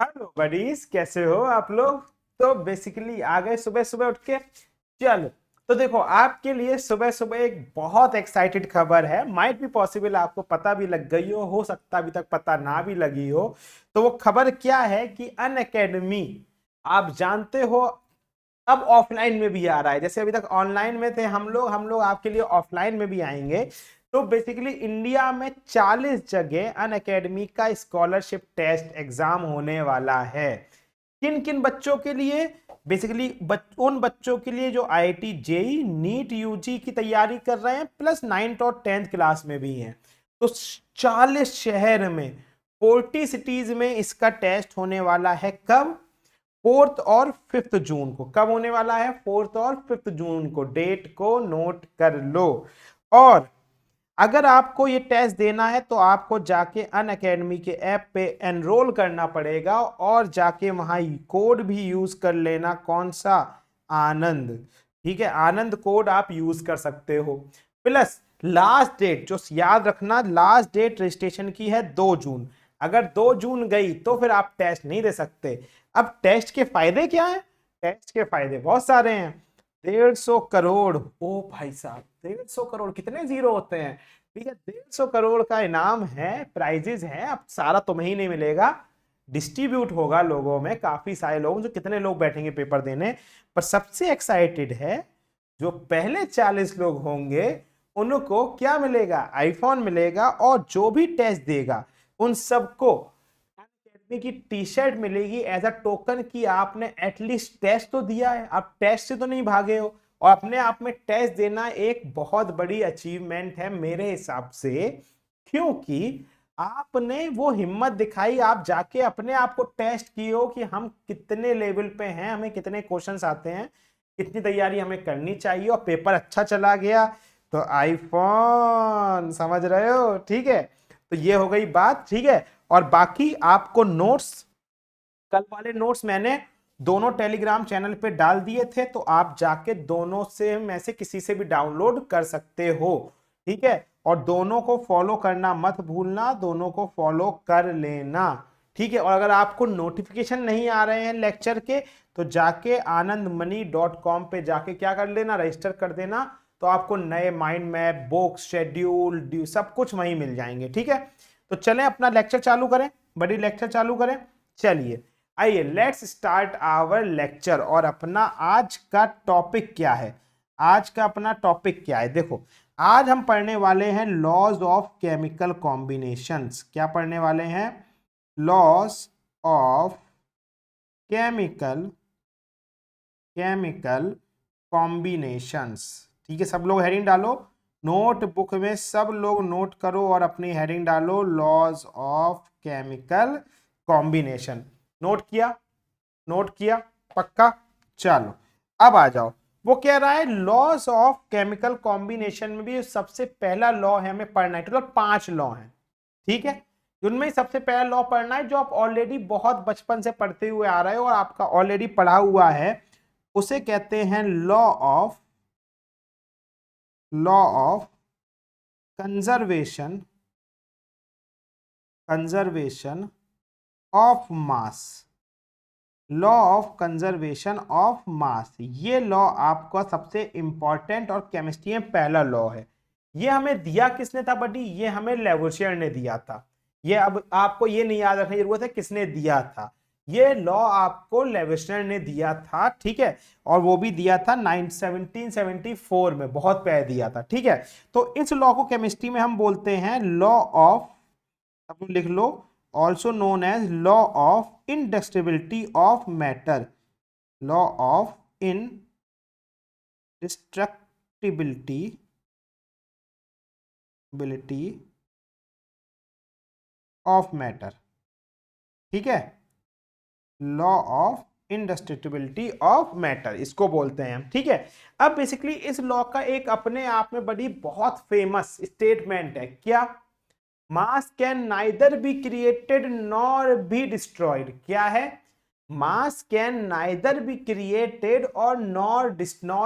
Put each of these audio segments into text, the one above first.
Hello buddies, कैसे हो आप लोग। तो बेसिकली आ गए सुबह सुबह उठ के। चलो, तो देखो आपके लिए सुबह सुबह एक बहुत एक्साइटेड खबर है। माइट भी पॉसिबल आपको पता भी लग गई हो सकता अभी तक पता ना भी लगी हो। तो वो खबर क्या है कि अन अकेडमी, आप जानते हो, अब ऑफलाइन में भी आ रहा है। जैसे अभी तक ऑनलाइन में थे हम लोग आपके लिए ऑफलाइन में भी आएंगे। तो बेसिकली इंडिया में 40 जगह अन अकेडमी का स्कॉलरशिप टेस्ट एग्जाम होने वाला है। किन किन बच्चों के लिए? बेसिकली उन बच्चों के लिए जो आईआईटी जेई नीट यूजी की तैयारी कर रहे हैं, प्लस 9th और 10th क्लास में भी हैं। तो 40 शहर में, 40 सिटीज में इसका टेस्ट होने वाला है। कब? 4 और 5 जून को। कब होने वाला है? 4 और 5 जून को। डेट को नोट कर लो। और अगर आपको ये टेस्ट देना है तो आपको जाके अन अकेडमी के ऐप पे एनरोल करना पड़ेगा और जाके वहां कोड भी यूज कर लेना। कौन सा? आनंद। ठीक है, आनंद कोड आप यूज कर सकते हो। प्लस लास्ट डेट जो याद रखना, लास्ट डेट रजिस्ट्रेशन की है 2 जून। अगर 2 जून गई तो फिर आप टेस्ट नहीं दे सकते। अब टेस्ट के फायदे क्या है? टेस्ट के फायदे बहुत सारे हैं। 150 करोड़, ओ भाई साहब, 150 करोड़ कितने जीरो होते हैं? ठीक है, 150 करोड़ का इनाम है, प्राइजेस है। अब सारा तुम्हें ही नहीं मिलेगा, डिस्ट्रीब्यूट होगा लोगों में, काफी सारे लोग, जो कितने लोग बैठेंगे पेपर देने। पर सबसे एक्साइटेड है जो पहले 40 लोग होंगे, उनको क्या मिलेगा? आईफोन मिलेगा। और जो भी टेस्ट देगा उन सबको अकेडमी की टी शर्ट मिलेगी एज अ टोकन कि आपने एटलीस्ट टेस्ट तो दिया है, आप टेस्ट से तो नहीं भागे हो। और अपने आप में टेस्ट देना एक बहुत बड़ी अचीवमेंट है मेरे हिसाब से, क्योंकि आपने वो हिम्मत दिखाई, आप जाके अपने आप को टेस्ट किए हो कि हम कितने लेवल पे हैं, हमें कितने क्वेश्चंस आते हैं, कितनी तैयारी हमें करनी चाहिए। और पेपर अच्छा चला गया तो आईफोन, समझ रहे हो? ठीक है, तो ये हो गई बात। ठीक है, और बाकी आपको नोट्स, कल वाले नोट्स मैंने दोनों टेलीग्राम चैनल पे डाल दिए थे, तो आप जाके दोनों से में से किसी से भी डाउनलोड कर सकते हो। ठीक है, और दोनों को फॉलो करना मत भूलना, दोनों को फॉलो कर लेना। ठीक है, और अगर आपको नोटिफिकेशन नहीं आ रहे हैं लेक्चर के, तो जाके आनंदमनी.com पे जाके क्या कर लेना, रजिस्टर कर देना। तो आपको नए माइंड मैप, बुक्स, शेड्यूल, सब कुछ वहीं मिल जाएंगे। ठीक है, तो चलें अपना लेक्चर चालू करें, बड़ी लेक्चर चालू करें। चलिए, आइए लेट्स स्टार्ट आवर लेक्चर। और अपना आज का टॉपिक क्या है? आज का अपना टॉपिक क्या है? देखो, आज हम पढ़ने वाले हैं लॉज ऑफ केमिकल कॉम्बिनेशंस। क्या पढ़ने वाले हैं? Laws of chemical chemical combinations. ठीक है, सब लोग हेडिंग डालो नोटबुक में, सब लोग नोट करो और अपनी हेडिंग डालो laws of chemical combination. Note किया? नोट किया? पक्का? चलो, अब आ जाओ। वो कह रहा है लॉस ऑफ केमिकल कॉम्बिनेशन में भी सबसे पहला लॉ है हमें पढ़ना है। टोटल 5 लॉ हैं। ठीक है, उनमें सबसे पहला लॉ पढ़ना है जो आप ऑलरेडी बहुत बचपन से पढ़ते हुए आ रहे हो और आपका ऑलरेडी पढ़ा हुआ है। उसे कहते हैं law of conservation conservation of mass. Law of conservation of मास, ये लॉ आपका सबसे इंपॉर्टेंट और केमिस्ट्री में पहला लॉ है। ये हमें दिया किसने था बडी? ये हमें लेवोशियर ने दिया था। ये अब आपको ये नहीं याद रखने की जरूरत है किसने दिया था। ये लॉ आपको लेवोशियर ने दिया था। ठीक है, और वो भी दिया था 1774 में, बहुत पहले दिया था। ठीक है, तो इस लॉ को केमिस्ट्री में हम बोलते हैं लॉ ऑफ, अब लिख लो, also known as law of indestructibility of matter, law of indestructibility of matter। ठीक है, लॉ ऑफ इंडस्ट्रक्टिबिलिटी ऑफ मैटर इसको बोलते हैं हम। ठीक है, अब बेसिकली इस लॉ का एक अपने आप में बड़ी बहुत फेमस स्टेटमेंट है। क्या? मास can neither be created nor be destroyed. क्या है? मास कैन नाइदर बी क्रिएटेड और नॉर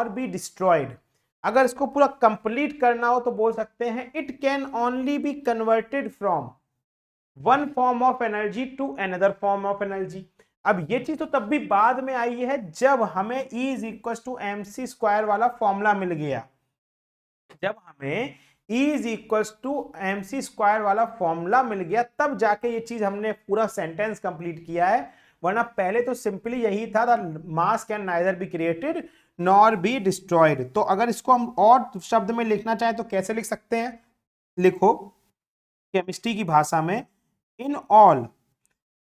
बी डिस्ट्रॉयड। अगर इसको पूरा कंप्लीट करना हो तो बोल सकते हैं it can only be converted from one form of energy to another form of energy. अब ये चीज तो तब भी बाद में आई है जब हमें E is equal to M C square वाला फॉर्मूला मिल गया। जब हमें E is equal to M C square वाला फॉर्मूला मिल गया तब जाके ये चीज हमने पूरा सेंटेंस कंप्लीट किया है, वरना पहले तो सिंपली यही था, मास can neither be created nor be destroyed. तो अगर इसको हम और शब्द में लिखना चाहें तो कैसे लिख सकते हैं, लिखो केमिस्ट्री की भाषा में, इन ऑल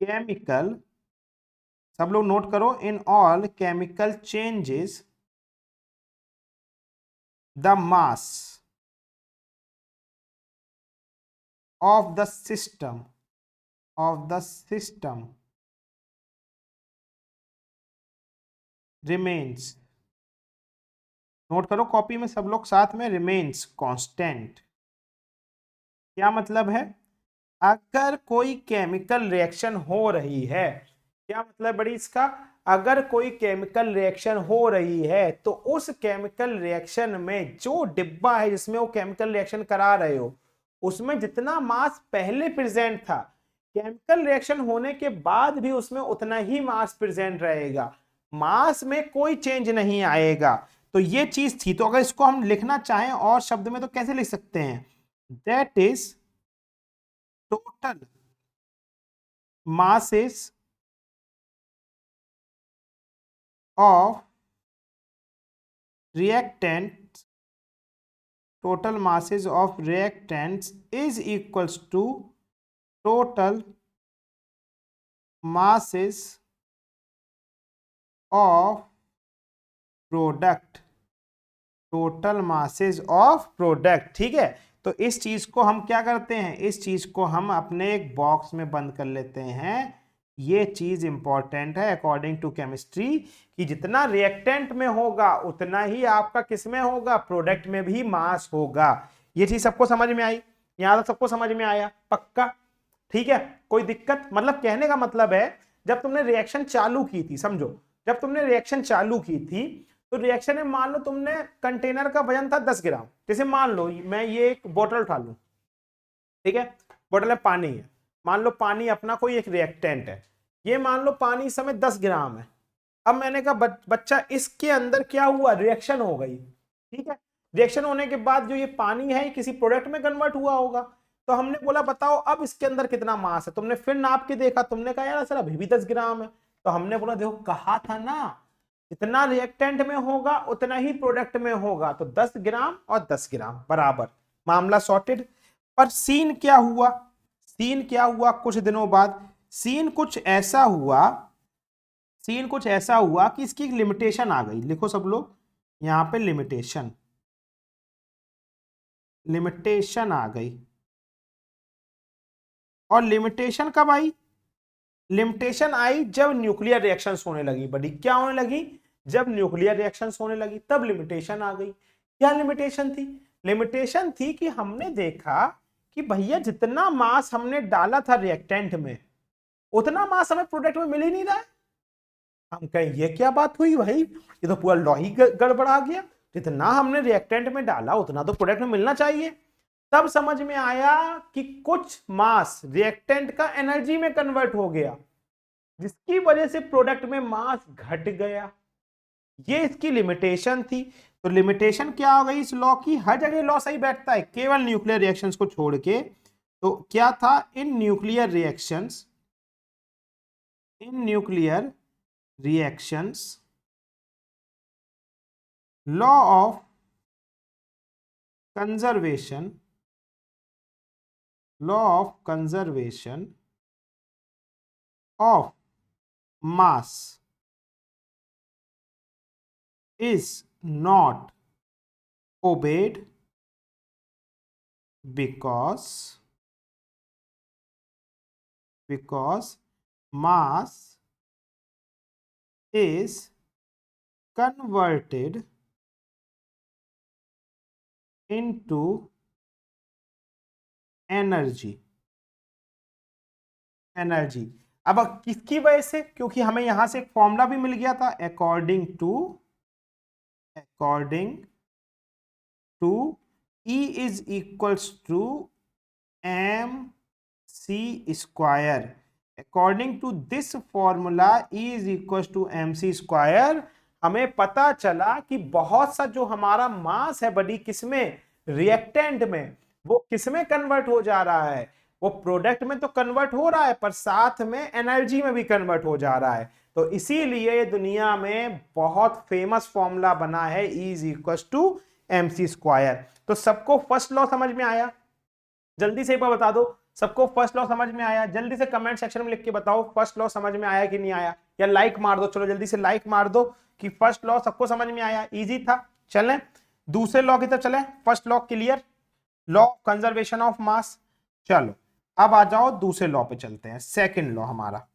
केमिकल, सब लोग नोट करो, इन all chemical changes the mass of the system remains, note करो कॉपी में सब लोग साथ में, remains constant। क्या मतलब है, अगर कोई केमिकल रिएक्शन हो रही है, क्या मतलब बड़ी इसका, अगर कोई केमिकल रिएक्शन हो रही है तो उस केमिकल रिएक्शन में जो डिब्बा है जिसमें वो केमिकल रिएक्शन करा रहे हो उसमें जितना मास पहले प्रेजेंट था, केमिकल रिएक्शन होने के बाद भी उसमें उतना ही मास प्रेजेंट रहेगा, मास में कोई चेंज नहीं आएगा। तो ये चीज थी। तो अगर इसको हम लिखना चाहें और शब्द में तो कैसे लिख सकते हैं, that is total masses of reactants, total masses of reactants is equals to total masses of product, total masses of product. ठीक है, तो इस चीज को हम क्या करते हैं, इस चीज को हम अपने एक बॉक्स में बंद कर लेते हैं। ये चीज इंपॉर्टेंट है अकॉर्डिंग टू केमिस्ट्री कि जितना रिएक्टेंट में होगा उतना ही आपका किस में होगा, प्रोडक्ट में भी मास होगा। ये चीज सबको समझ में आई, यहां तक सबको समझ में आया पक्का, ठीक है, कोई दिक्कत, मतलब कहने का मतलब है जब तुमने रिएक्शन चालू की थी, समझो जब तुमने रिएक्शन चालू की थी तो रिएक्शन में मान लो तुमने कंटेनर का वजन था 10 ग्राम, जैसे मान लो मैं ये एक बोतल उठा लूं, ठीक है, बोतल में पानी है, मान लो पानी अपना कोई एक रिएक्टेंट है, ये मान लो पानी इस समय 10 ग्राम है। अब मैंने कहा बच्चा इसके अंदर क्या हुआ, रिएक्शन हो गई, ठीक है, रिएक्शन होने के बाद जो ये पानी है किसी प्रोडक्ट में कन्वर्ट हुआ होगा। तो हमने बोला बताओ अब इसके अंदर कितना मास है, तुमने फिर नाप के देखा, तुमने कहा यार सर अभी भी 10 ग्राम है। तो हमने बोला देखो कहा था ना, जितना रिएक्टेंट में होगा उतना ही प्रोडक्ट में होगा, तो 10 ग्राम और 10 ग्राम बराबर, मामला सॉर्टेड। पर सीन क्या हुआ, सीन क्या हुआ कुछ दिनों बाद, सीन कुछ ऐसा हुआ, सीन कुछ ऐसा हुआ कि इसकी एक लिमिटेशन आ गई। लिखो सब लोग यहां पे लिमिटेशन, लिमिटेशन आ गई। और लिमिटेशन कब आई, लिमिटेशन आई जब न्यूक्लियर रिएक्शंस होने लगी, बड़ी क्या होने लगी, जब न्यूक्लियर रिएक्शंस होने लगी तब लिमिटेशन आ गई। क्या लिमिटेशन थी, लिमिटेशन थी कि हमने देखा कि भैया जितना मास हमने डाला था रिएक्टेंट में उतना मास हमें प्रोडक्ट में मिल ही नहीं रहा है। हम कहें ये क्या बात हुई भाई, ये तो पूरा लॉ ही गड़बड़ा गया, जितना हमने रिएक्टेंट में डाला उतना तो प्रोडक्ट में मिलना चाहिए। तब समझ में आया कि कुछ मास रिएक्टेंट का एनर्जी में कन्वर्ट हो गया जिसकी वजह से प्रोडक्ट में मास घट गया, ये इसकी लिमिटेशन थी। तो लिमिटेशन क्या हो गई इस लॉ की, हर जगह लॉ सही बैठता है केवल न्यूक्लियर रिएक्शंस को छोड़ के। तो क्या था, in nuclear reactions, in nuclear reactions law of conservation, law of conservation of mass is not obeyed because mass is converted into energy, energy. अब किसकी वजह से, क्योंकि हमें यहां से एक फॉर्मूला भी मिल गया था, according to E is equals to mc C square. According to this formula E is equal to MC square. हमें पता चला कि बहुत सा जो हमारा मास है बड़ी किसमें, रिएक्टेंट में, वो किसमें कन्वर्ट हो जा रहा है, वो प्रोडक्ट में तो कन्वर्ट हो रहा है पर साथ में एनर्जी में भी कन्वर्ट हो जा रहा है। तो इसीलिए दुनिया में बहुत फेमस फॉर्मूला बना है E is equal to MC square. तो सबको फर्स्ट लॉ समझ में आया? जल्दी से एक बार बता दो, सबको फर्स्ट लॉ समझ में आया? जल्दी से कमेंट सेक्शन में लिख के बताओ फर्स्ट लॉ समझ में आया कि नहीं आया, या लाइक मार दो, चलो जल्दी से लाइक मार दो कि फर्स्ट लॉ सबको समझ में आया, इजी था। चलें दूसरे लॉ की तरफ चलें। First law clear, law conservation of मास। चलो अब आ जाओ दूसरे लॉ पे चलते हैं। सेकंड लॉ हमारा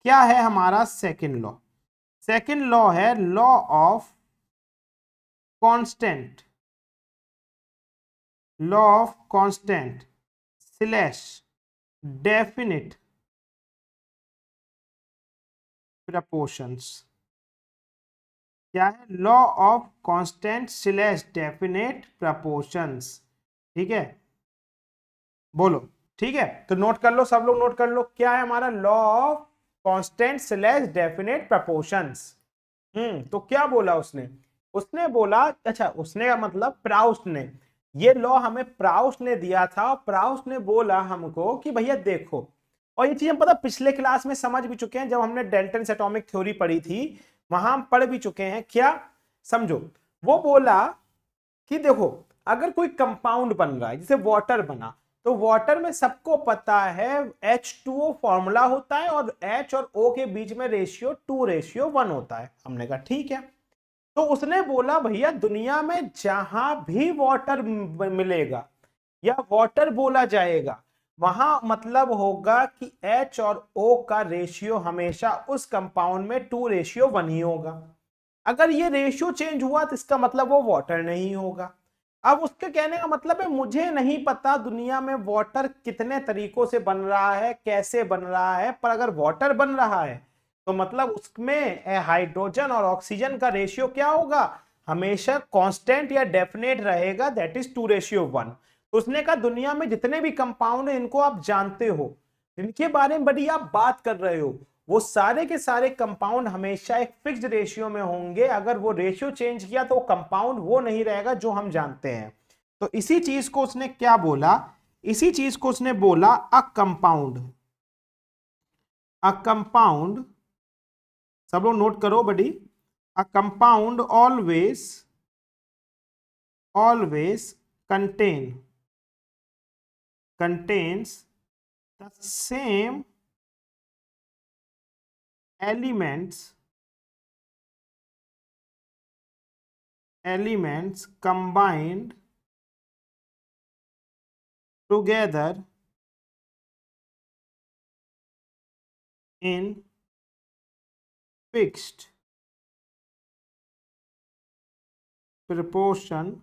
क्या है? हमारा सेकंड लॉ, सेकंड लॉ है law of constant, law of constant slash definite proportions. क्या है? Law of constant slash definite proportions. ठीक है, बोलो ठीक है, तो नोट कर लो, सब लोग नोट कर लो, क्या है हमारा law of constant slash definite proportions. तो क्या बोला उसने? उसने बोला, अच्छा उसने का मतलब प्राउस्ट ने, ये लॉ हमें प्राउस्ट ने दिया था। प्राउस्ट ने बोला हमको कि भैया देखो, और ये चीज हम पता पिछले क्लास में समझ भी चुके हैं, जब हमने डेल्टन एटॉमिक थ्योरी पढ़ी थी वहां हम पढ़ भी चुके हैं। क्या समझो, वो बोला कि देखो अगर कोई कंपाउंड बन रहा है, जैसे वाटर बना, तो वाटर में सबको पता है H2O फॉर्मूला होता है और H और O के बीच में रेशियो 2:1 होता है। हमने कहा ठीक है। तो उसने बोला भैया दुनिया में जहां भी वाटर मिलेगा या वाटर बोला जाएगा, वहां मतलब होगा कि H और O का रेशियो हमेशा उस कंपाउंड में 2:1 ही होगा। अगर ये रेशियो चेंज हुआ तो इसका मतलब वो वाटर नहीं होगा। अब उसके कहने का मतलब है मुझे नहीं पता दुनिया में वाटर कितने तरीकों से बन रहा है, कैसे बन रहा है, पर अगर वाटर बन रहा है तो मतलब उसमें हाइड्रोजन और ऑक्सीजन का रेशियो क्या होगा, हमेशा कांस्टेंट या डेफिनेट रहेगा, दैट इज 2:1। तो उसने कहा दुनिया में जितने भी कंपाउंड है इनको आप जानते हो, इनके बारे में बड़ी आप बात कर रहे हो, वो सारे के सारे कंपाउंड हमेशा एक फिक्स्ड रेशियो में होंगे। अगर वो रेशियो चेंज किया तो कंपाउंड वो नहीं रहेगा जो हम जानते हैं। तो इसी चीज को उसने क्या बोला, इसी चीज को उसने बोला अ कंपाउंड, अ कंपाउंड, सब लोग नोट करो बड़ी, a compound always, always contain, contains the same elements, elements combined together in fixed proportion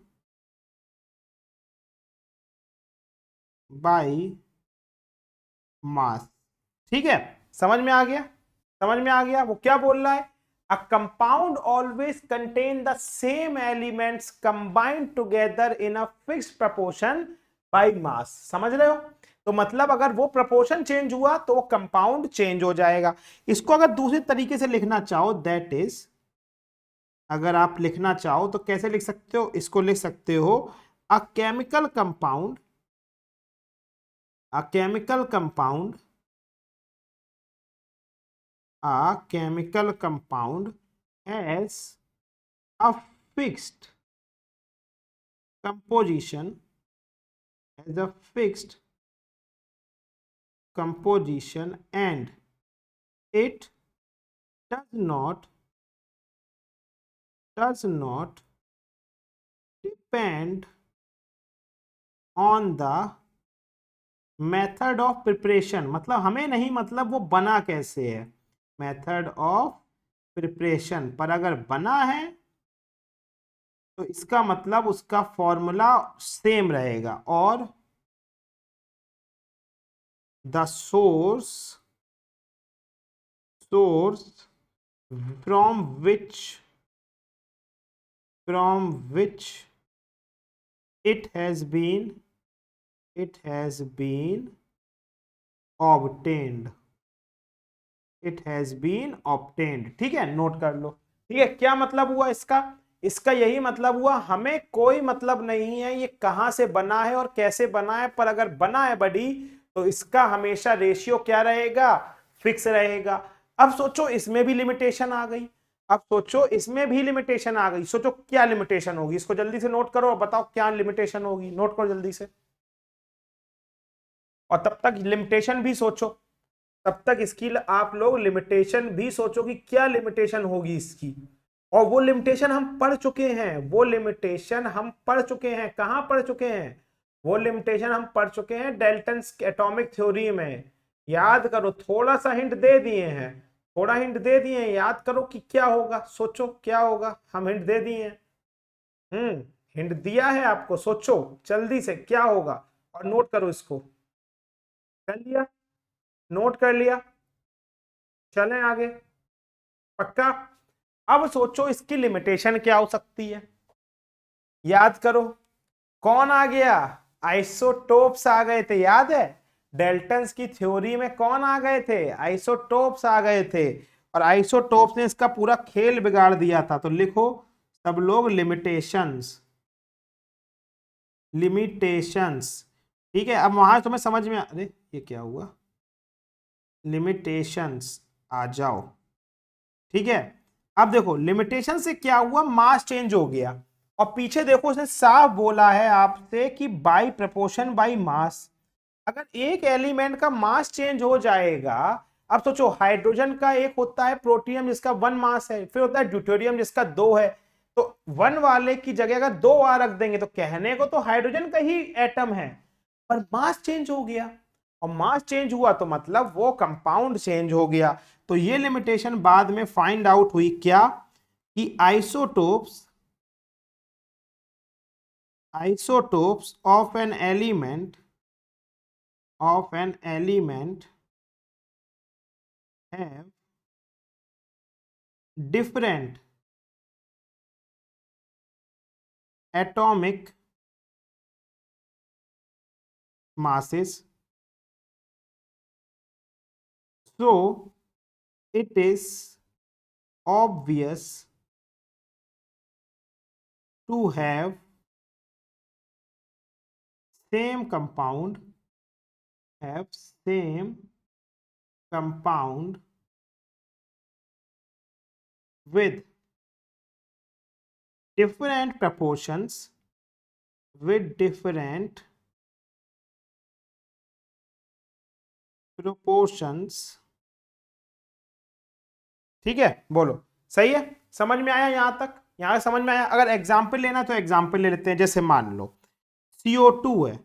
by mass। ठीक है, समझ में आ गया? समझ में आ गया? वो क्या बोल रहा है, a compound always contain the same elements combined together in a fixed proportion by mass. समझ रहे हो? तो मतलब अगर वो प्रपोर्शन चेंज हुआ तो वो कंपाउंड चेंज हो जाएगा। इसको अगर दूसरे तरीके से लिखना चाहो, दैट इज, अगर आप लिखना चाहो तो कैसे लिख सकते हो, इसको लिख सकते हो a chemical compound, a chemical compound, a chemical compound has a fixed composition, has a fixed composition, and it does not depend on the method of preparation। मतलब हमें नहीं मतलब वो बना कैसे है, मेथड ऑफ प्रिपरेशन, पर अगर बना है तो इसका मतलब उसका फॉर्मूला सेम रहेगा। और the source from which it has been obtained, it has been obtained. ठीक है, नोट कर लो। ठीक है, क्या मतलब हुआ इसका? इसका यही मतलब हुआ, हमें कोई मतलब नहीं है ये कहां से बना है और कैसे बना है, पर अगर बना है बड़ी तो इसका हमेशा रेशियो क्या रहेगा? फिक्स रहेगा। अब सोचो इसमें भी लिमिटेशन आ गई। अब सोचो इसमें भी लिमिटेशन आ गई, सोचो क्या लिमिटेशन होगी, इसको जल्दी से नोट करो और बताओ क्या लिमिटेशन होगी, नोट करो जल्दी से। और तब तक लिमिटेशन भी सोचो, तब तक इसकी आप लोग लिमिटेशन भी सोचो कि क्या लिमिटेशन होगी इसकी। और वो लिमिटेशन हम पढ़ चुके हैं, वो लिमिटेशन हम पढ़ चुके हैं, कहां पढ़ चुके हैं? वो लिमिटेशन हम पढ़ चुके हैं डाल्टन्स एटॉमिक थ्योरी में। याद करो, थोड़ा सा हिंट दे दिए हैं, थोड़ा हिंट दे दिए हैं, याद करो कि क्या होगा, सोचो क्या होगा, हम हिंट दे दिए हैं। हिंट दिया है आपको, सोचो जल्दी से क्या होगा और नोट करो इसको। कर लिया? नोट कर लिया? चलें आगे? पक्का? अब सोचो इसकी लिमिटेशन क्या हो सकती है, याद करो। कौन आ गया? आइसोटोप्स आ गए थे, याद है? डेल्टन्स की थ्योरी में कौन आ गए थे? आइसोटोप्स आ गए थे। और आइसोटोप्स ने इसका पूरा खेल बिगाड़ दिया था। तो लिखो सब लोग लिमिटेशंस, लिमिटेशंस। ठीक है, अब वहां तुम्हें समझ में अरे ये क्या हुआ, लिमिटेशंस आ जाओ। ठीक है, अब देखो लिमिटेशन से क्या हुआ, मास चेंज हो गया। और पीछे देखो उसने साफ बोला है आपसे कि बाई प्रपोर्शन बाई मास। अगर एक एलिमेंट का मास चेंज हो जाएगा, अब सोचो हाइड्रोजन का एक होता है प्रोटियम जिसका 1 मास है, फिर होता है ड्यूटेरियम जिसका 2 है। तो 1 वाले की जगह अगर 2 आ रख देंगे तो कहने को तो हाइड्रोजन का ही एटम है, पर मास चेंज हो गया। और मास चेंज हुआ तो मतलब वो कंपाउंड चेंज हो गया। तो ये लिमिटेशन बाद में फाइंड आउट हुई क्या, कि isotopes of an element have different atomic masses, so it is obvious to have same compound, have same compound with different proportions, with different proportions। ठीक है, बोलो सही है? समझ में आया यहां तक? यहां समझ में आया? अगर एग्जाम्पल लेना तो एग्जाम्पल ले लेते हैं। जैसे मान लो CO2 है,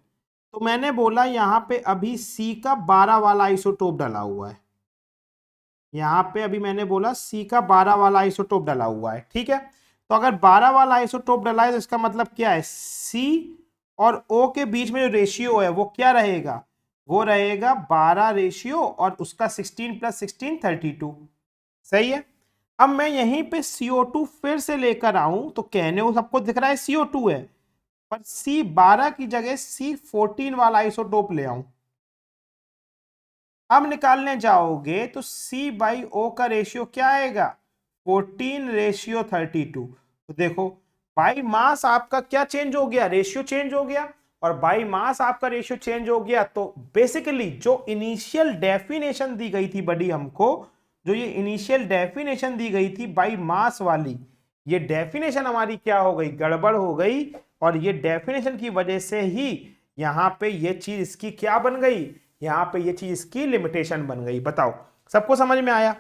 तो मैंने बोला यहां पे अभी C का 12 वाला आइसोटोप डाला हुआ है। यहां पे अभी मैंने बोला C का 12 वाला आइसोटोप डाला हुआ है। ठीक है, तो अगर 12 वाला आइसोटोप डाला है तो इसका मतलब क्या है, C और O के बीच में जो रेशियो है वो क्या रहेगा? वो रहेगा 12 रेशियो और उसका 16 + 16 32। सही है। अब मैं यहीं पे CO2 फिर से लेकर आऊं तो कहने को सबको दिख रहा है CO2 है, पर C12 की जगह C14 वाला आइसोटोप ले आऊं। अब निकालने जाओगे तो C/O का रेशियो क्या आएगा? 14:32। तो देखो बाई मास आपका क्या चेंज हो गया? रेशियो चेंज हो गया। और बाई मास आपका रेशियो चेंज हो गया, तो बेसिकली जो इनिशियल डेफिनेशन दी गई थी बड़ी हमको, जो ये इनिशियल डेफिनेशन दी गई थी बाई मास वाली, ये डेफिनेशन हमारी क्या हो गई? गड़बड़ हो गई। और ये डेफिनेशन की वजह से ही यहां पे ये चीज इसकी क्या बन गई? यहां पे ये चीज इसकी लिमिटेशन बन गई। बताओ सबको समझ में आया?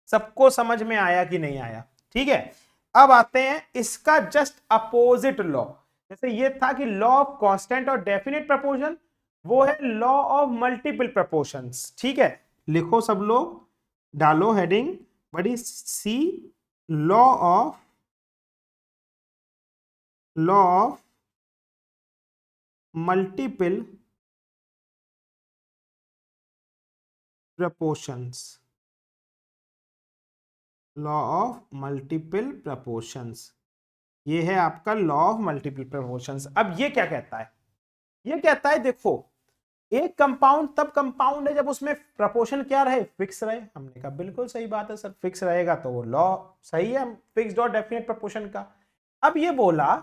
सबको समझ में आया कि नहीं आया? ठीक है, अब आते हैं इसका जस्ट अपोजिट लॉ। जैसे ये था कि लॉ ऑफ कांस्टेंट और डेफिनेट प्रपोर्शन, वो है लॉ ऑफ मल्टीपल प्रपोर्शंस। ठीक है, लिखो सब लोग, डालो हेडिंग बड़ी सी, law of multiple proportions, law of multiple proportions. ये है आपका लॉ ऑफ मल्टीपल प्रपोर्शंस। अब ये क्या कहता है? ये कहता है देखो एक कंपाउंड तब कंपाउंड है जब उसमें प्रपोर्शन क्या रहे, फिक्स रहे। हमने कहा बिल्कुल सही बात है सर, फिक्स रहेगा तो वो लॉ सही है, फिक्स्ड और डेफिनेट प्रपोर्शन का। अब ये बोला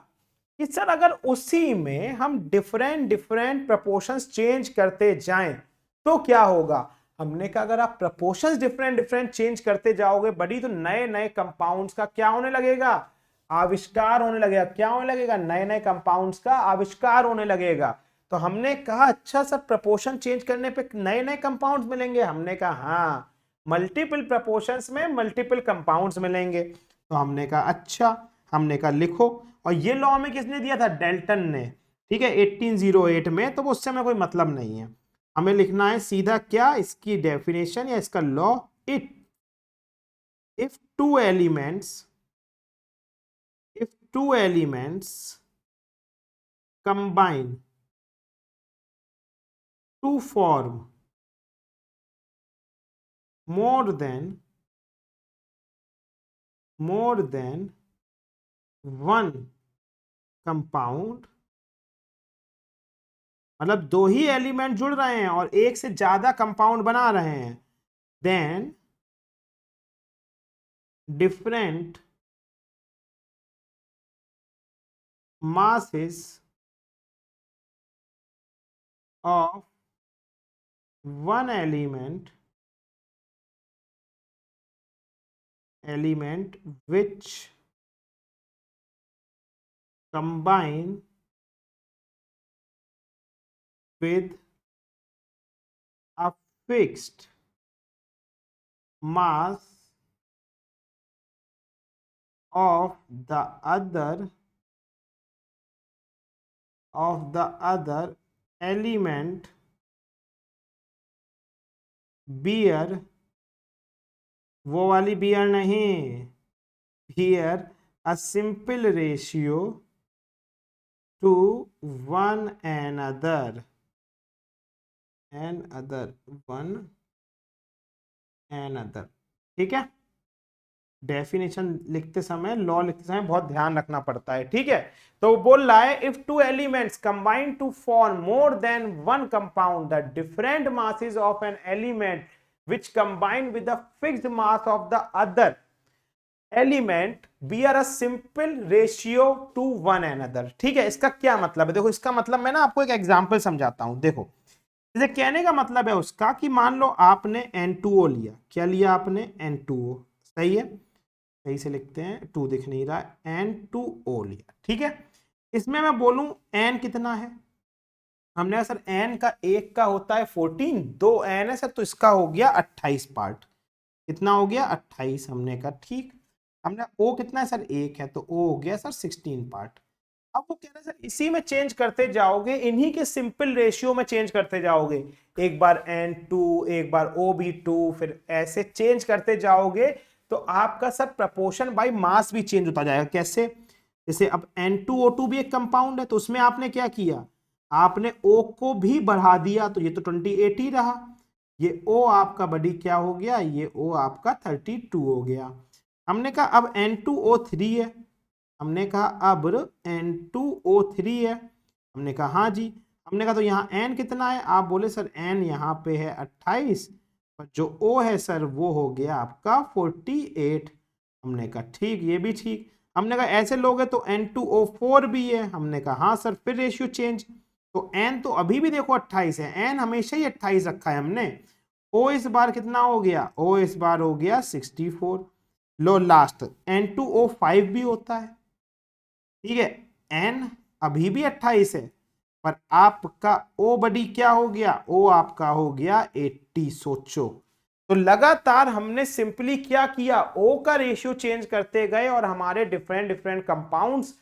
कि सर अगर उसी में हम डिफरेंट डिफरेंट प्रपोर्शंस चेंज करते जाएं तो क्या होगा। हमने कहा अगर आप प्रपोर्शंस डिफरेंट डिफरेंट चेंज करते जाओगे बड़ी, तो नए नए कंपाउंड्स का क्या होने लगेगा, आविष्कार होने लगेगा। क्या होने लगेगा, नए नए कंपाउंड्स का आविष्कार होने लगेगा। तो हमने कहा अच्छा सर प्रपोर्शन चेंज करने पे नए नए कंपाउंड्स मिलेंगे। हमने कहा हाँ, मल्टीपल प्रपोर्शंस में मल्टीपल कंपाउंड्स मिलेंगे। तो हमने कहा अच्छा, हमने कहा लिखो। और ये लॉ हमें किसने दिया था, डेल्टन ने, ठीक है, 1808 में। तो वो उससे हमें कोई मतलब नहीं है, हमें लिखना है सीधा क्या, इसकी डेफिनेशन या इसका law. It if two elements if two elements combine to form more than one compound, मतलब दो ही एलिमेंट जुड़ रहे हैं और एक से ज्यादा कंपाउंड बना रहे हैं, then different masses of one element which combine with a fixed mass of the other element bear, वो वाली bear नहीं, bear a simple ratio to one another ठीक है। डेफिनेशन लिखते समय, लॉ लिखते समय बहुत ध्यान रखना पड़ता है, ठीक है। तो बोल रहा है if two elements combine to form more than one compound, the different masses of an element which combine with the fixed mass of the other element bear a simple ratio to one another। ठीक है, इसका क्या मतलब है, देखो इसका मतलब मैं ना आपको एक एग्जांपल समझाता हूं। देखो जैसे कहने का मतलब है उसका कि मान लो आपने N2O लिया, क्या लिया आपने, N2O, सही है, सही से लिखते हैं, 2 दिख नहीं रहा, N2O लिया, ठीक है। इसमें मैं बोलूं N कितना है, हमने कहा सर N का एक का होता है 14, 2 N है सर, तो इसका हो गया 28 पार्ट। कितना हो गया, 28। हमने कहा ठीक। हमने O कितना है सर, एक है, तो O हो गया सर 16 पार्ट। अब वो कह रहे सर इसी में चेंज करते जाओगे, इन्हीं के सिंपल रेशियो में चेंज करते जाओगे, एक बार N2, एक बार OB2, फिर ऐसे चेंज करते जाओगे तो आपका सर प्रपोर्शन बाय मास भी चेंज होता जाएगा। कैसे, जैसे अब N2O2 भी एक कंपाउंड है, तो उसमें आपने क्या किया, आपने O को भी बढ़ा दिया, तो ये तो 28 ही रहा, ये O आपका बड़ी क्या हो गया, ये O आपका 32 हो गया। हमने कहा अब N2O3 है, हमने कहा अब N2O3 है, हमने कहा हाँ जी। हमने कहा तो यहाँ N कितना है, आप बोले सर N यहाँ पे है 28, और जो O है सर वो हो गया आपका 48। हमने कहा ठीक, ये भी ठीक। हमने कहा ऐसे लोगे तो N2O4 भी है, हमने कहा हाँ सर, फिर रेशियो चेंज। तो N तो अभी भी देखो 28 है, N हमेशा ही 28 रखा है हमने। O इस बार कितना हो गया, O इस बार हो गया 64। लो लास्ट N2O5 भी होता है, ठीक है, N अभी भी 28 है, पर आपका O बड़ी क्या हो गया, O आपका हो गया 80। सोचो, तो लगातार हमने सिंपली क्या किया, O का रेशियो चेंज करते गए और हमारे different different compounds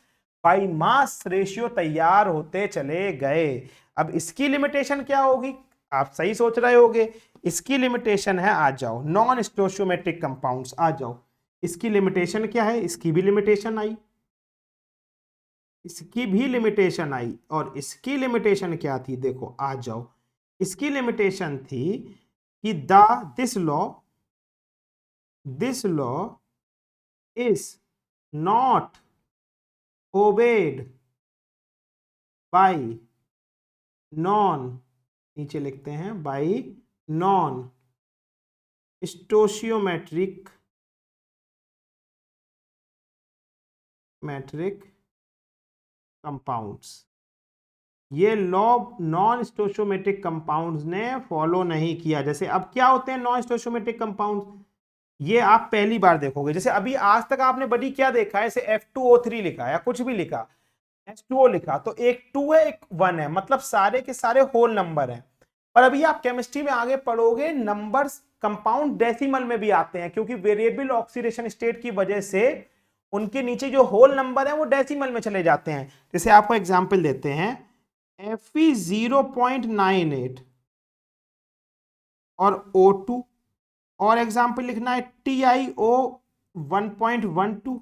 by mass ratio तैयार होते चले गए। अब इसकी लिमिटेशन क्या होगी, आप सही सोच रहे होगे, इसकी लिमिटेशन है, आ जाओ, नॉन स्टोइचियोमेट्रिक कंपाउंड्स आ जाओ। इसकी लिमिटेशन क्या है, इसकी भी लिमिटेशन आई, इसकी भी लिमिटेशन आई, और इसकी लिमिटेशन क्या थी, देखो आ जाओ, इसकी लिमिटेशन थी कि this law is not obeyed by non नीचे लिखते हैं बाई नॉन स्टोशियोमेट्रिक कंपाउंड्स। ये लॉ नॉन स्टोशियोमेट्रिक कंपाउंड्स ने फॉलो नहीं किया। जैसे अब क्या होते हैं नॉन स्टोशियोमेट्रिक कंपाउंड्स, ये आप पहली बार देखोगे। जैसे अभी आज तक आपने बड़ी क्या देखा है, जैसे F2O3 लिखा या कुछ भी लिखा, H2O लिखा, तो एक 2 है एक 1 है, मतलब सारे के सारे होल नंबर हैं। पर अभी आप केमिस्ट्री में आगे पढ़ोगे, नंबर्स कंपाउंड डेसिमल में भी आते हैं, क्योंकि वेरिएबल ऑक्सीडेशन स्टेट की वजह से उनके नीचे जो होल नंबर है वो डेसिमल में चले जाते हैं। जैसे आपको एग्जांपल देते हैं, Fe 0.98 और O2, और एग्जांपल लिखना है TiO 1.12,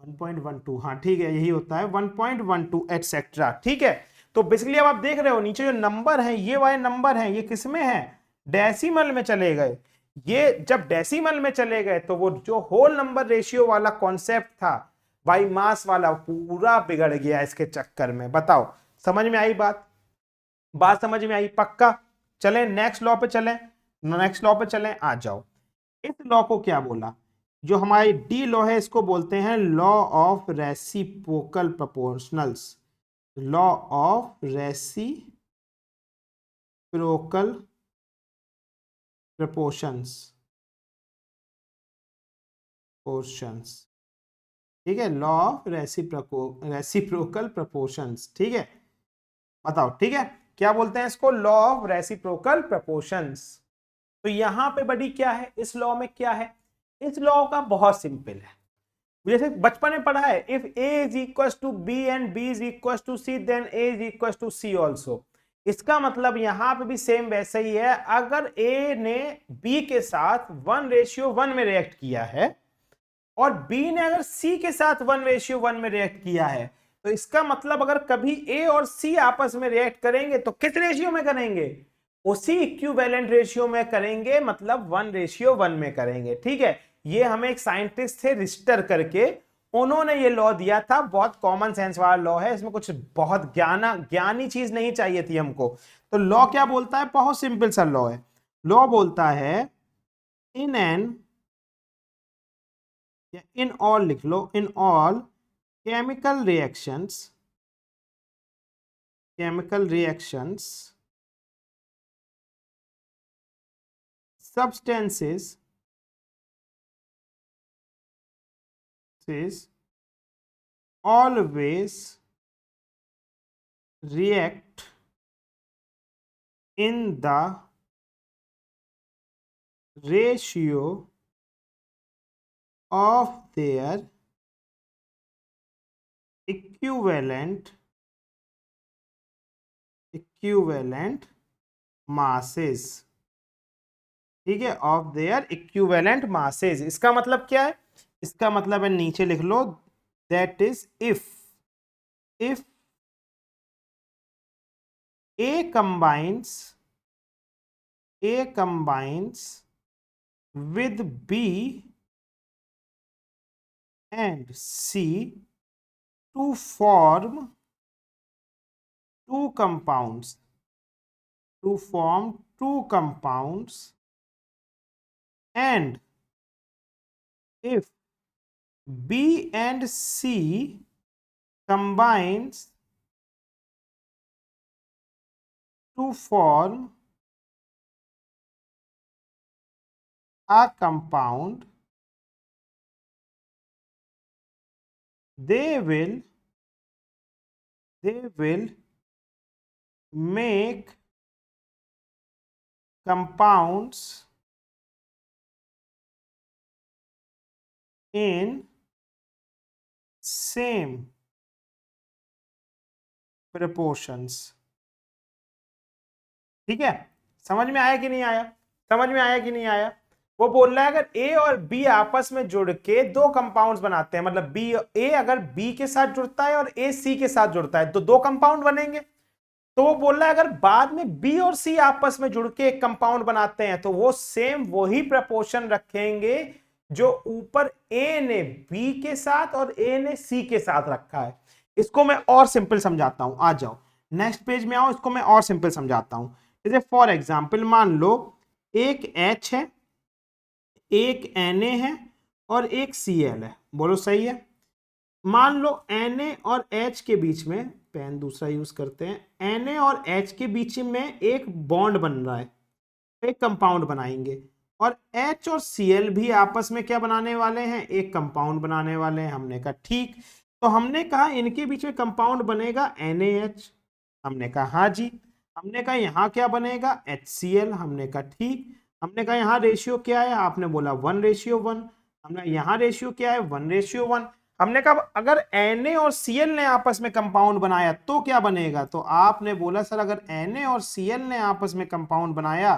1.12, हाँ ठीक है यही होता है 1.12 एटसेट्रा। ठीक है, तो बेसिकली अब आप देख रहे हो नीचे जो नंबर है, ये वाले नंबर हैं, ये किसमें है, डेसिमल में चले गए। ये जब डेसिमल में चले गए तो वो जो होल नंबर रेशियो वाला कॉन्सेप्ट था बाई मास वाला, पूरा बिगड़ गया इसके चक्कर में। बताओ समझ में आई बात समझ में आई पक्का? चलें नेक्स्ट लॉ पे चलें, आ जाओ। इस लॉ को क्या बोला, जो हमारी डी लॉ है इसको बोलते हैं law of reciprocal proportionals, law of reciprocal proportions, ठीक है, लॉ ऑफ रेसिप्रोकल प्रोपोर्शंस। ठीक है, बताओ ठीक है, क्या बोलते हैं इसको, लॉ ऑफ रेसिप्रोकल प्रोपोर्शंस। तो यहां पे बड़ी क्या है, इस लॉ में क्या है, इस लॉ का बहुत सिंपल है, जैसे बचपन में पढ़ा है, if A is equal to B and B is equal to C then A is equal to C also. इसका मतलब यहां पे भी सेम वैसा ही है, अगर ए ने बी के साथ 1:1 में रिएक्ट किया है और बी ने अगर सी के साथ 1:1 में रिएक्ट किया है, तो इसका मतलब अगर कभी ए और सी आपस में रिएक्ट करेंगे तो किस रेशियो में करेंगे, उसी इक्विवेलेंट रेशियो में करेंगे, मतलब 1:1 में करेंगे। ठीक है, ये हमें एक साइंटिस्ट थे रिस्टर करके, उन्होंने ये लॉ दिया था, बहुत कॉमन सेंस वाला लॉ है, इसमें कुछ बहुत ज्ञानी चीज नहीं चाहिए थी हमको। तो लॉ क्या बोलता है, बहुत सिंपल सा लॉ है। लॉ बोलता है इन ऑल लिख लो, in all chemical reactions substances always react in the ratio of their equivalent masses। ठीक है, ऑफ देयर इक्विवेलेंट मासेस। इसका मतलब क्या है, इसका मतलब है नीचे लिख लो, that is if A combines with B and C to form two compounds, and if B and C combines to form a compound, they will make compounds in same proportions। ठीक है, समझ में आया कि नहीं आया? वो बोल रहा है अगर ए और बी आपस में जुड़ के दो कंपाउंड्स बनाते हैं, मतलब ए अगर बी के साथ जुड़ता है और ए सी के साथ जुड़ता है, तो दो कंपाउंड बनेंगे। तो वो बोल रहा है अगर बाद में बी और सी आपस में जुड़ के एक कंपाउंड बनाते हैं, तो वो सेम वही प्रपोर्शन रखेंगे जो ऊपर ए ने बी के साथ और ए ने सी के साथ रखा है। इसको मैं और सिंपल समझाता हूं, आ जाओ। नेक्स्ट पेज में आओ, इसको मैं और सिंपल समझाता हूं। जैसे फॉर एग्जाम्पल मान लो एक H है, एक Na है और एक Cl है, बोलो सही है। मान लो Na और H के बीच में, पेन दूसरा यूज करते हैं, Na और H के बीच में एक बॉन्ड बन रहा है, एक कंपाउंड बनाएंगे, और H और Cl भी आपस में क्या बनाने वाले हैं, एक कंपाउंड बनाने वाले हैं। हमने कहा ठीक, तो हमने कहा इनके बीच में कंपाउंड बनेगा NaH, हमने कहा हाँ जी। हमने कहा यहाँ क्या बनेगा, HCl, हमने कहा ठीक। हमने कहा यहाँ रेशियो क्या है, आपने बोला 1:1। हमने यहाँ रेशियो क्या है, 1:1। हमने कहा अगर Na और Cl ने आपस में कंपाउंड बनाया तो क्या बनेगा, तो आपने बोला सर अगर Na और Cl ने आपस में कंपाउंड बनाया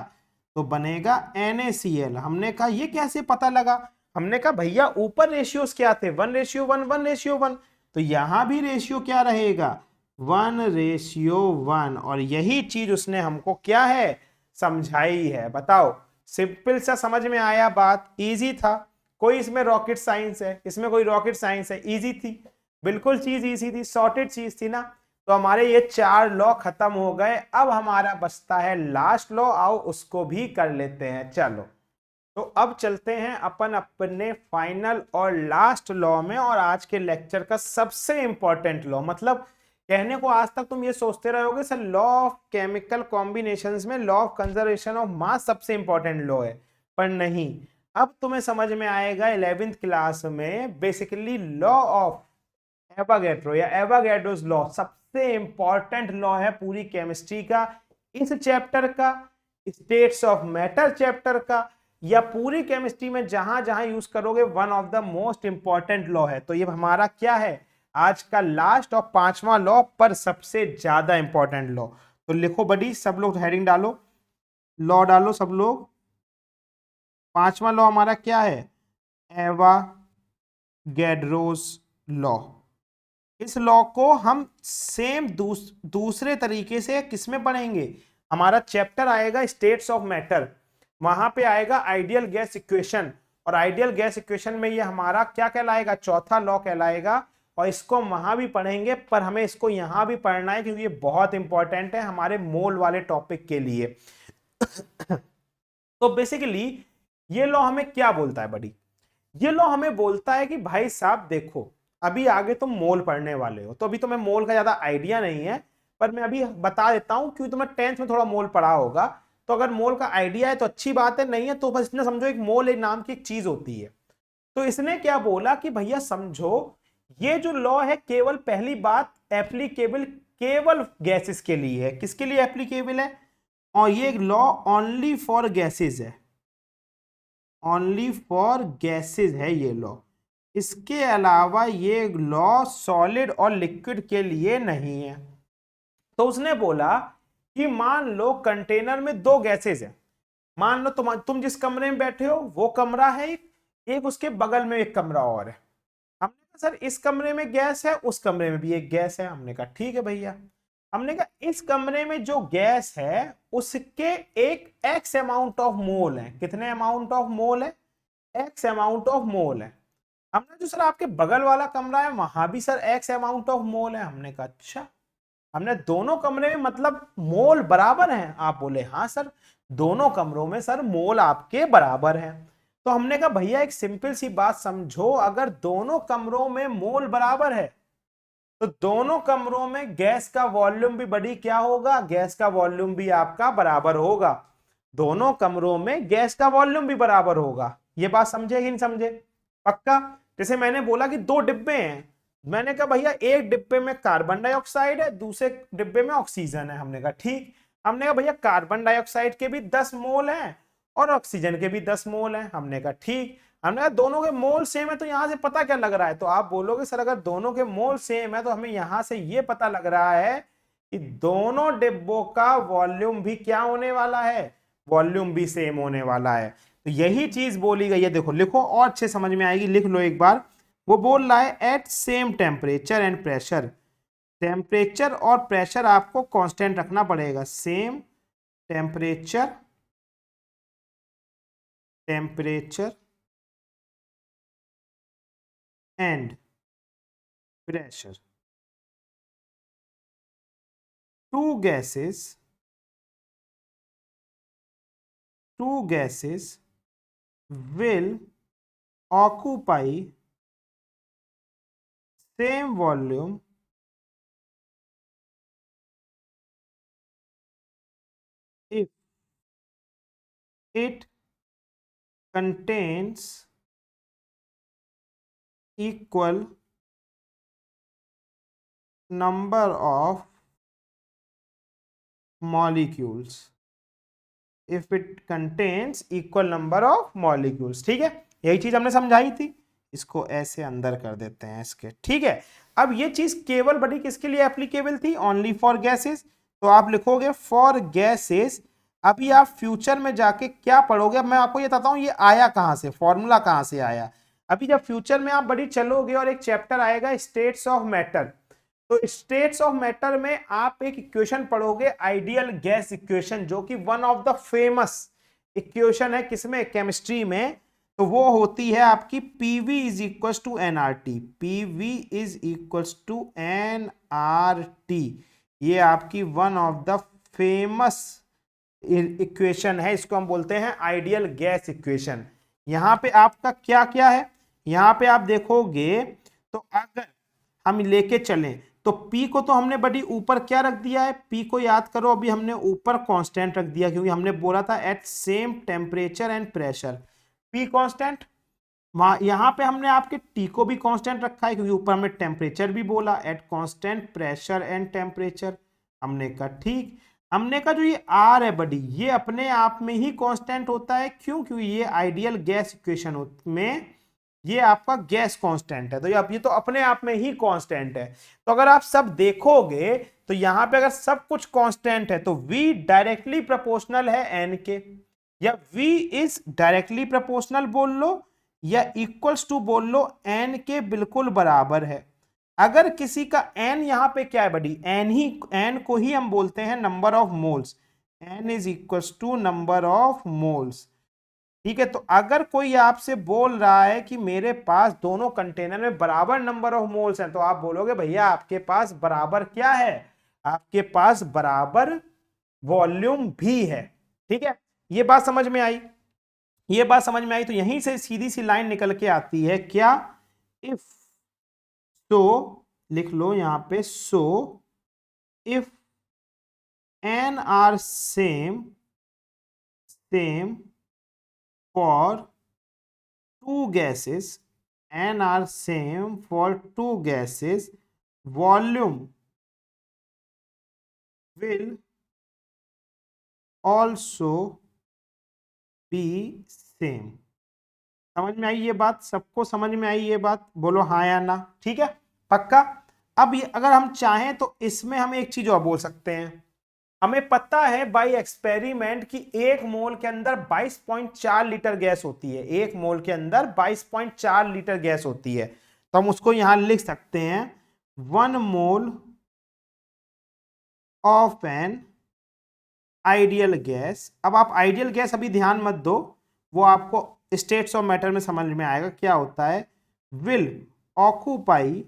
तो बनेगा NaCl। हमने कहा ये कैसे पता लगा, हमने कहा भैया ऊपर रेशियोज क्या थे, 1:1, 1:1, तो यहां भी रेशियो क्या रहेगा, 1:1। और यही चीज उसने हमको क्या है, समझाई है। बताओ, सिंपल सा समझ में आया बात, इजी था, कोई इसमें रॉकेट साइंस है, इसमें कोई रॉकेट साइंस है, इजी थी, बिल्कुल चीज इजी थी, सॉर्टेड चीज थी ना। तो हमारे ये 4 लॉ खत्म हो गए, अब हमारा बचता है लास्ट लॉ, आओ उसको भी कर लेते हैं। चलो, तो अब चलते हैं अपन अपने फाइनल और लास्ट लॉ में, और आज के लेक्चर का सबसे इंपॉर्टेंट लॉ। मतलब कहने को आज तक तुम ये सोचते रहोगे sir law of chemical combinations में law of conservation of mass सबसे इंपॉर्टेंट लॉ है, पर नहीं, अब तुम्हें समझ में आएगा 11th क्लास में बेसिकली लॉ ऑफ एवागेड्रो या एवागेड्रोस लॉ सबसे इंपॉर्टेंट लॉ है पूरी केमिस्ट्री का, इस चैप्टर का, स्टेट्स ऑफ मैटर चैप्टर का, या पूरी केमिस्ट्री में जहां जहां यूज करोगे one of the most important law है। तो ये हमारा क्या है, आज का लास्ट और 5वां लॉ, पर सबसे ज्यादा इंपॉर्टेंट लॉ। तो लिखो बड़ी, सब लोग हेडिंग डालो, लॉ डालो सब लोग। 5वां लॉ हमारा क्या है, एवागेड्रोस लॉ। इस लॉ को हम सेम दूसरे तरीके से किसमें पढ़ेंगे, हमारा चैप्टर आएगा स्टेट्स ऑफ मैटर, वहां पे आएगा आइडियल गैस इक्वेशन, और आइडियल गैस इक्वेशन में ये हमारा क्या कहलाएगा, चौथा लॉ कहलाएगा, और इसको हम वहां भी पढ़ेंगे, पर हमें इसको यहां भी पढ़ना है क्योंकि ये बहुत इंपॉर्टेंट है हमारे मोल वाले टॉपिक के लिए। तो बेसिकली ये लॉ हमें क्या बोलता है बड़ी, ये लॉ हमें बोलता है कि भाई साहब देखो, अभी आगे तुम मोल पढ़ने वाले हो, तो अभी तुम्हें मोल का ज्यादा आइडिया नहीं है, पर मैं अभी बता देता हूं क्योंकि तुमने 10th में थोड़ा मोल पढ़ा होगा, तो अगर मोल का आइडिया है तो अच्छी बात है, नहीं है तो बस इतना समझो एक मोल एक नाम की एक चीज होती है। तो इसने क्या बोला कि भैया समझो, ये जो लॉ है केवल पहली बात एप्लीकेबल केवल गैसेस के लिए है, किसके लिए एप्लीकेबल है, और ये लॉ ओनली फॉर गैसेस है, ओनली फॉर गैसेस है ये लॉ। इसके अलावा ये लॉ सॉलिड और लिक्विड के लिए नहीं है। तो उसने बोला कि मान लो कंटेनर में 2 गैसेस हैं, मान लो तुम जिस कमरे में बैठे हो वो कमरा है एक उसके बगल में एक कमरा और है। हमने कहा सर इस कमरे में गैस है, उस कमरे में भी एक गैस है। हमने कहा ठीक है भैया। हमने कहा इस कमरे में जो गैस है उसके एक एक्स अमाउंट ऑफ मोल है, कितने अमाउंट ऑफ मोल है, एक्स अमाउंट ऑफ मोल है। हमने जो सर आपके बगल वाला कमरा है वहां भी sir x amount of mole है। हमने कहा अच्छा, हमने दोनों कमरे में मतलब मोल बराबर हैं, आप बोले हाँ सर दोनों कमरों में सर मोल आपके बराबर हैं। तो हमने कहा भैया एक सिंपल सी बात समझो, अगर दोनों कमरों में मोल बराबर है तो दोनों कमरों में गैस का वॉल्यूम भी बड़ी क्या होगा, गैस का वॉल्यूम भी आपका बराबर होगा, दोनों कमरों में गैस का वॉल्यूम भी बराबर होगा। ये बात समझे कि नहीं समझे, पक्का। जैसे मैंने बोला कि 2 डिब्बे हैं, मैंने कहा भैया एक डिब्बे में कार्बन डाइऑक्साइड है, दूसरे डिब्बे में ऑक्सीजन है। हमने कहा ठीक। हमने कहा भैया कार्बन डाइऑक्साइड के भी 10 मोल हैं और ऑक्सीजन के भी 10 मोल हैं। हमने कहा ठीक। हमने कहा दोनों के मोल सेम है तो यहां से पता क्या लग रहा है, तो आप बोलोगे सर अगर दोनों के मोल सेम है तो हमें यहां से ये पता लग रहा है कि दोनों डिब्बों का वॉल्यूम भी क्या होने वाला है, वॉल्यूम भी सेम होने वाला है। तो यही चीज बोली गई है, देखो लिखो और अच्छे समझ में आएगी, लिख लो एक बार। वो बोल रहा है at same temperature and pressure, temperature और प्रेशर आपको कांस्टेंट रखना पड़ेगा, same temperature temperature and pressure. two gases will occupy same volume if it contains equal number of molecules if it contains equal number of molecules। ठीक है, यही चीज हमने समझाई थी। इसको ऐसे अंदर कर देते हैं इसके। ठीक है, अब ये चीज केवल बड़ी किसके लिए एप्लीकेबल थी? Only for gases. तो आप लिखोगे फॉर गैसेस। अभी आप फ्यूचर में जाके क्या पढ़ोगे, अब मैं आपको ये बताता हूँ ये आया कहाँ से, फॉर्मूला कहाँ से आया। अभी जब फ्यूचर में आप बड़ी चलोगे और एक चैप्टर आएगा स्टेट्स ऑफ मैटर, तो स्टेट्स ऑफ मैटर में आप एक इक्वेशन पढ़ोगे आइडियल गैस इक्वेशन, जो कि one of the famous equation है किसमें? केमिस्ट्री में। तो वो होती है आपकी PV is equal to NRT। PV is equal to NRT। ये आपकी one of the famous equation है, इसको हम बोलते हैं आइडियल गैस इक्वेशन। यहां पे आपका क्या क्या है, यहां पे आप देखोगे तो अगर हम लेके चलें तो P को तो हमने बड़ी ऊपर क्या रख दिया है, P को याद करो अभी हमने ऊपर कांस्टेंट रख दिया, क्योंकि हमने बोला था at same temperature and pressure P constant. यहाँ पे हमने आपके T को भी कांस्टेंट रखा है, क्योंकि ऊपर हमने टेम्परेचर भी बोला at constant pressure and temperature. हमने कहा ठीक, हमने कहा जो ये R है बड़ी, ये अपने आप में ही कांस्टेंट होता है। क्यों? क्योंकि ये आइडियल गैस इक्वेशन में ये आपका गैस कांस्टेंट है, तो ये तो अपने आप में ही कांस्टेंट है। तो अगर आप सब देखोगे तो यहां पे अगर सब कुछ कांस्टेंट है तो V डायरेक्टली प्रोपोर्शनल है N के, या V इज डायरेक्टली प्रोपोर्शनल बोल लो, या इक्वल्स टू बोल लो N के बिल्कुल बराबर है। अगर किसी का N यहाँ पे क्या है बड़ी, N को ही हम बोलते हैं number of moles. N is equals to number of moles. ठीक है, तो अगर कोई आपसे बोल रहा है कि मेरे पास दोनों कंटेनर में बराबर नंबर ऑफ मोल्स हैं, तो आप बोलोगे भैया आपके पास बराबर क्या है, आपके पास बराबर वॉल्यूम भी है। ठीक है, ये बात समझ में आई, ये बात समझ में आई। तो यहीं से सीधी सी लाइन निकल के आती है क्या, इफ, सो लिख लो यहां पे, so if N are same for two gases, N are same for two gases, volume will also be same। समझ में आई ये बात? सबको समझ में आई ये बात? बोलो हाँ या ना। ठीक है, पक्का। अब ये अगर हम चाहें तो इसमें हम एक चीज और बोल सकते हैं। हमें पता है बाय एक्सपेरिमेंट कि एक मोल के अंदर 22.4 लीटर गैस होती है, एक मोल के अंदर 22.4 लीटर गैस होती है। तो हम उसको यहां लिख सकते हैं 1 mole of an ideal gas. अब आप आइडियल गैस अभी ध्यान मत दो, वो आपको स्टेट्स ऑफ मैटर में समझ में आएगा क्या होता है। Will occupy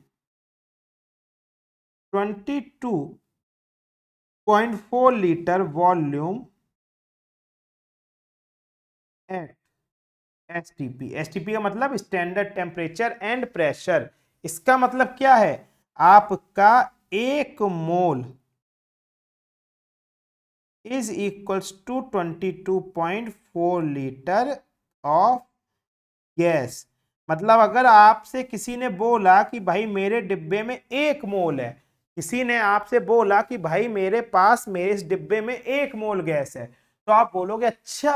22.4 litre volume at STP। STP का मतलब स्टैंडर्ड टेम्परेचर एंड प्रेशर। इसका मतलब क्या है, आपका एक mole is equals to 22.4 litre of gas. मतलब अगर आपसे किसी ने बोला कि भाई मेरे डिब्बे में 1 मोल है, किसी ने आपसे बोला कि भाई मेरे पास मेरे इस डिब्बे में 1 मोल गैस है, तो आप बोलोगे अच्छा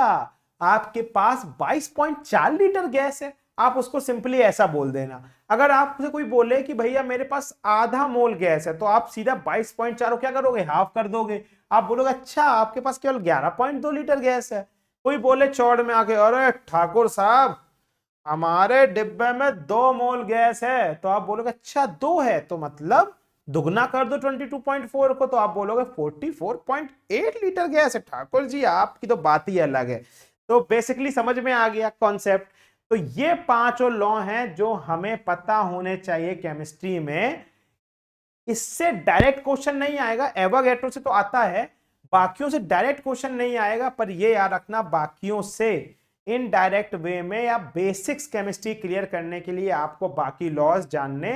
आपके पास 22.4 लीटर गैस है। आप उसको सिंपली ऐसा बोल देना। अगर आपसे कोई बोले कि भैया मेरे पास आधा मोल गैस है, तो आप सीधा 22.4 को क्या करोगे, हाफ कर दोगे। आप बोलोगे अच्छा आपके पास केवल 11.2 लीटर गैस है। कोई बोले चौड़ में आके अरे ठाकुर साहब हमारे डिब्बे में 2 मोल गैस है, तो आप बोलोगे अच्छा 2 है, तो मतलब दुगना कर दो 22.4 को, तो आप बोलोगे 44.8 लीटर गैस है। ठाकुर जी आपकी तो बात ही अलग है। तो बेसिकली समझ में आ गया कॉन्सेप्ट। तो ये 5 लॉ हैं जो हमें पता होने चाहिए केमिस्ट्री में। इससे डायरेक्ट क्वेश्चन नहीं आएगा, एवोगैड्रो से तो आता है, बाकियों से डायरेक्ट क्वेश्चन नहीं आएगा, पर ये याद रखना बाकियों से इनडायरेक्ट वे में या बेसिक्स केमिस्ट्री क्लियर करने के लिए आपको बाकी लॉज जानने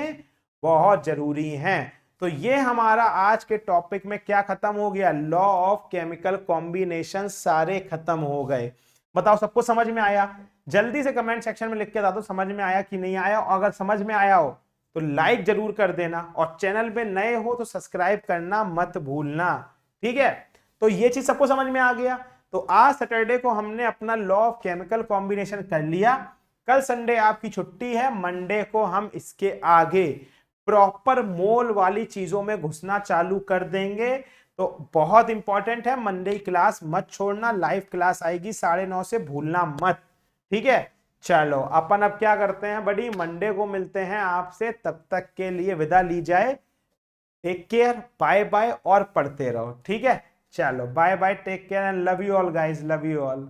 बहुत जरूरी हैं। तो ये हमारा आज के टॉपिक में क्या खत्म हो गया, लॉ ऑफ केमिकल कॉम्बिनेशन सारे खत्म हो गए। बताओ सबको समझ में आया? जल्दी से कमेंट सेक्शन में लिख के बता दो समझ में आया कि नहीं आया, और अगर समझ में आया हो तो लाइक जरूर कर देना, और चैनल पे नए हो तो सब्सक्राइब करना मत भूलना, ठीक है? तो ये चीज सबको समझ में आ गया। तो आज सैटरडे को हमने अपना लॉ ऑफ केमिकल कॉम्बिनेशन कर लिया, कल संडे आपकी छुट्टी है, मंडे को हम इसके आगे प्रॉपर मोल वाली चीजों में घुसना चालू कर देंगे। तो बहुत इंपॉर्टेंट है, मंडे क्लास मत छोड़ना, लाइव क्लास आएगी 9:30 से, भूलना मत, ठीक है? चलो अपन अब क्या करते हैं बड़ी, मंडे को मिलते हैं आपसे, तब तक के लिए विदा ली जाए। टेक केयर, बाय बाय, और पढ़ते रहो, ठीक है? चलो bye bye, take care and love you all guys, love you all.